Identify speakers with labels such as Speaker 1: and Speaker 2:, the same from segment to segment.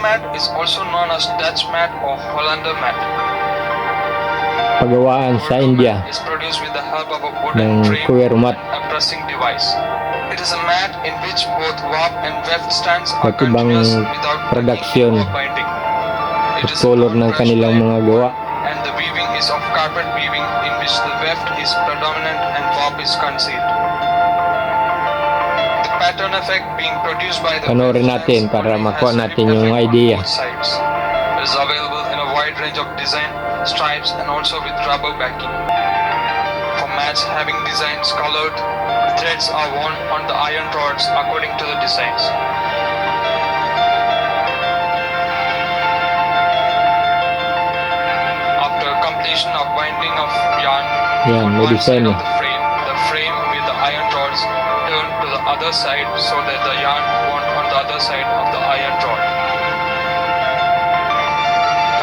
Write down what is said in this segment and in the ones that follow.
Speaker 1: mat is also known as Dutch mat or Hollander mat.
Speaker 2: Pagawaan sa India
Speaker 1: Is produced with the help of a wooden
Speaker 2: ng
Speaker 1: frame
Speaker 2: Coir mat.
Speaker 1: and a pressing device. It is a mat in which both warp and weft strands are
Speaker 2: At ibang
Speaker 1: continuous without
Speaker 2: production
Speaker 1: or binding.
Speaker 2: at color ng kanilang mga gawa.
Speaker 1: And the weaving is of carpet weaving in which the weft is predominant and warp is concealed. The pattern effect being produced by the
Speaker 2: Panoorin natin para makuha natin yung idea.
Speaker 1: It is available in a wide range of design, stripes and also with rubber backing. For mats having designs colored, threads are worn on the iron rods according to the designs. After completion of winding of yarn on one side of the frame with the iron rods turned to the other side so that the yarn wound on the other side of the iron rod.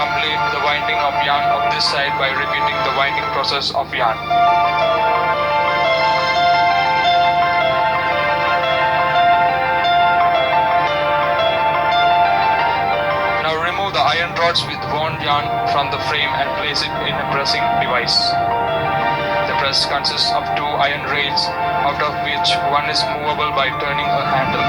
Speaker 1: Complete the winding of yarn of this side by repeating the winding process of yarn. Now remove the iron rods with wound yarn from the frame and place it in a pressing device. The press consists of two iron rails, out of which one is movable by turning a handle.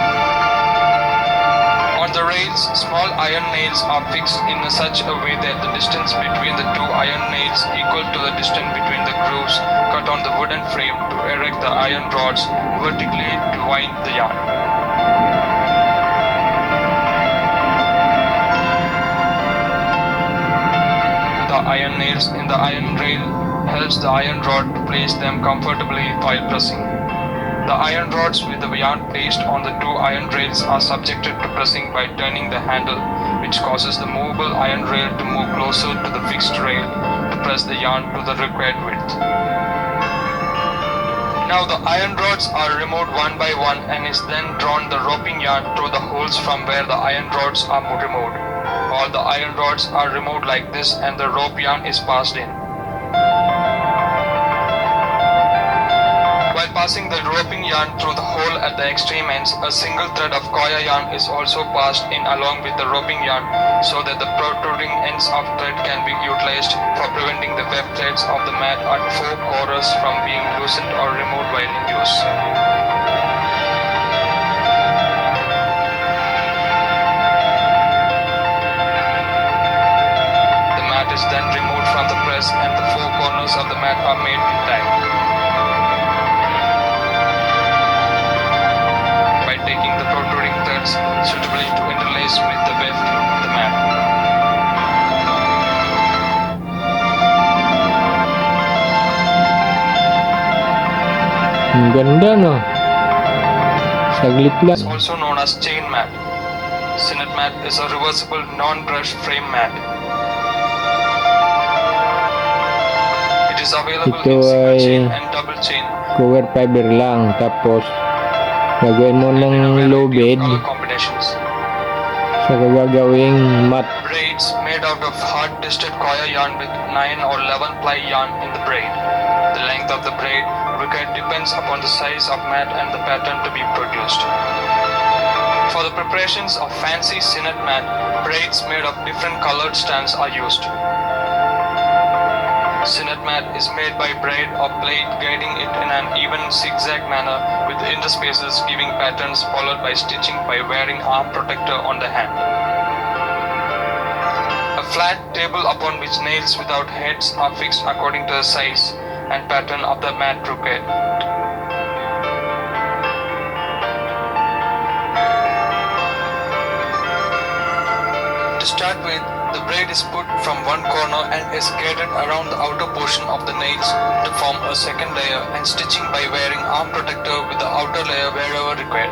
Speaker 1: On the rails, small iron nails are fixed in such a way that the distance between the two iron nails equal to the distance between the grooves cut on the wooden frame to erect the iron rods vertically to wind the yarn. The iron nails in the iron rail helps the iron rod to place them comfortably while pressing. The iron rods with the yarn placed on the two iron rails are subjected to pressing by turning the handle, which causes the movable iron rail to move closer to the fixed rail to press the yarn to the required width. Now the iron rods are removed one by one and is then drawn the roping yarn through the holes from where the iron rods are removed. All the iron rods are removed like this and the rope yarn is passed in. While passing the roping yarn through the hole at the extreme ends, a single thread of coir yarn is also passed in along with the roping yarn so that the protruding ends of thread can be utilized for preventing the web threads of the mat at four corners from being loosened or removed while in use. The mat is then removed from the press and the four corners of the mat are made intact. Taking the protruding threads suitably to interlace with the weft of the mat.
Speaker 2: Ang ganda, no? Saglit lang.
Speaker 1: It's also known as chain mat. Sinnet mat is a reversible non-brush frame mat. It is available in single chain and double chain.
Speaker 2: Coir fiber lang, tapos gagawin mo ng low bed sa gagawing mat.
Speaker 1: Braids made out of hard disted coir yarn with 9 or 11 ply yarn in the braid. The length of the braid required depends upon the size of mat and the pattern to be produced. For the preparations of fancy sinnet mat, braids made of different colored strands are used. Sinnet mat is made by braid or blade guiding it in an even zigzag manner with interspaces giving patterns followed by stitching by wearing arm protector on the hand. A flat table upon which nails without heads are fixed according to the size and pattern of the mat required. To start with, the braid is put from one corner and is gathered around the outer portion of the nails to form a second layer and stitching by wearing arm protector with the outer layer wherever required.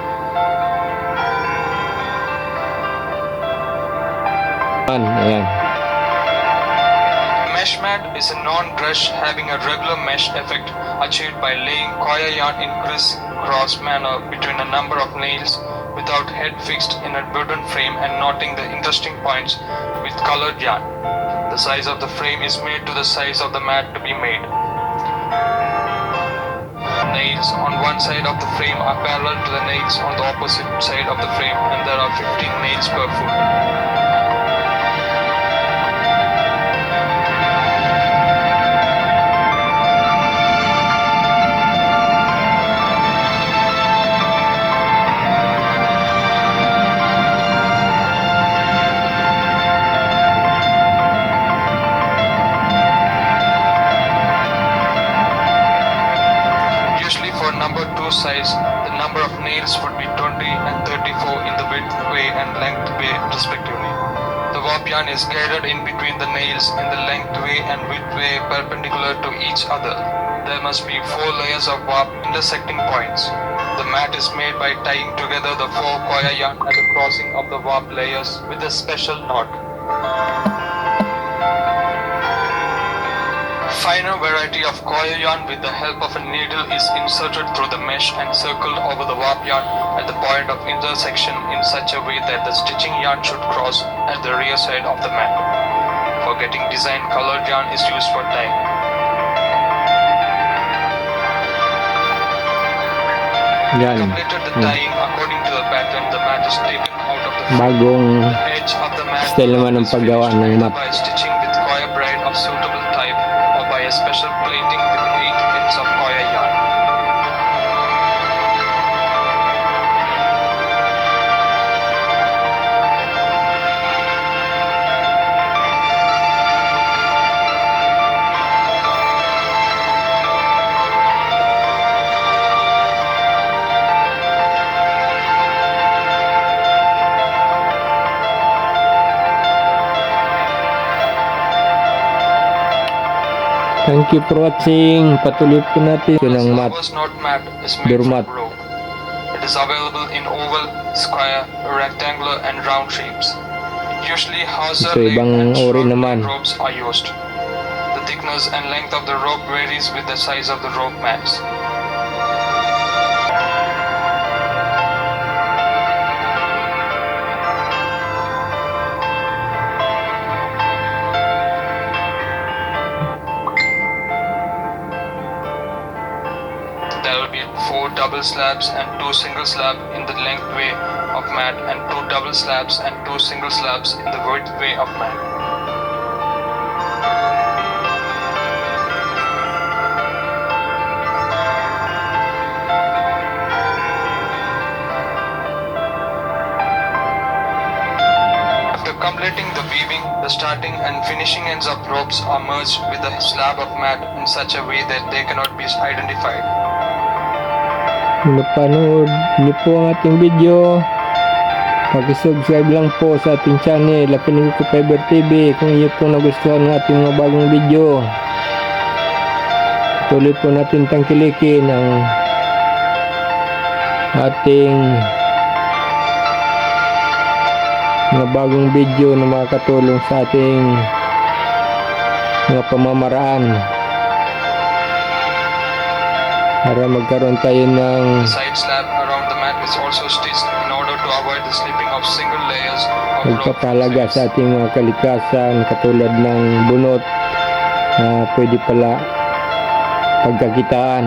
Speaker 2: Ayan.
Speaker 1: Mesh mat is a non-brush having a regular mesh effect achieved by laying coir yarn in criss-cross manner between a number of nails without head fixed in a wooden frame and knotting the interesting points with colored yarn. The size of the frame is made to the size of the mat to be made. Nails on one side of the frame are parallel to the nails on the opposite side of the frame and there are 15 nails per foot. nails would be 20 and 34 in the width way and length way respectively. The warp yarn is guided in between the nails in the length way and width way perpendicular to each other. There must be 4 layers of warp intersecting points. The mat is made by tying together the 4 coir yarn at the crossing of the warp layers with a special knot. Finer variety of coir yarn with the help of a needle is inserted through the mesh and circled over the warp yarn at the point of intersection in such a way that the stitching yarn should cross at the rear side of the mat. For getting design, colored yarn is used for tying.
Speaker 2: Yan.
Speaker 1: Completed the tying according to the pattern, the mat is taken out of the
Speaker 2: Bagong
Speaker 1: edge of the mat.
Speaker 2: style naman ng paggawa ng mat.
Speaker 1: By stitching with coir braid of suitable type or by a special plating with 8 ends of coir yarn.
Speaker 2: Thank you for watching. Patuloy po natin yun ang mat.
Speaker 1: Lover's knot mat is made
Speaker 2: Doormat.
Speaker 1: from rope. It is available in oval, square, rectangular, and round shapes. Usually, hawser
Speaker 2: So,
Speaker 1: leg
Speaker 2: ibang
Speaker 1: and
Speaker 2: uri
Speaker 1: short
Speaker 2: naman.
Speaker 1: ropes are used. The thickness and length of the rope varies with the size of the rope mats. There will be 4 double slabs and 2 single slabs in the length way of mat and 2 double slabs and 2 single slabs in the width way of mat. After completing the weaving, the starting and finishing ends of ropes are merged with the slab of mat in such a way that they cannot be identified.
Speaker 2: Kung napanood niyo po ang ating video, pag-subscribe lang po sa ating channel, Lapin ko Fiber TV. Kung iyo po nagustuhan ng ating mga bagong video, tuloy po natin tangkilikin ang ating mga bagong video na makakatulong sa ating mga pamamaraan para magkaroon tayo ng
Speaker 1: The side slab around the mat is also stitched in order to avoid the slipping of single layers of rope.
Speaker 2: magpapahalaga sa ating mga kalikasan, katulad ng bunot na pwede pala pagkakitaan.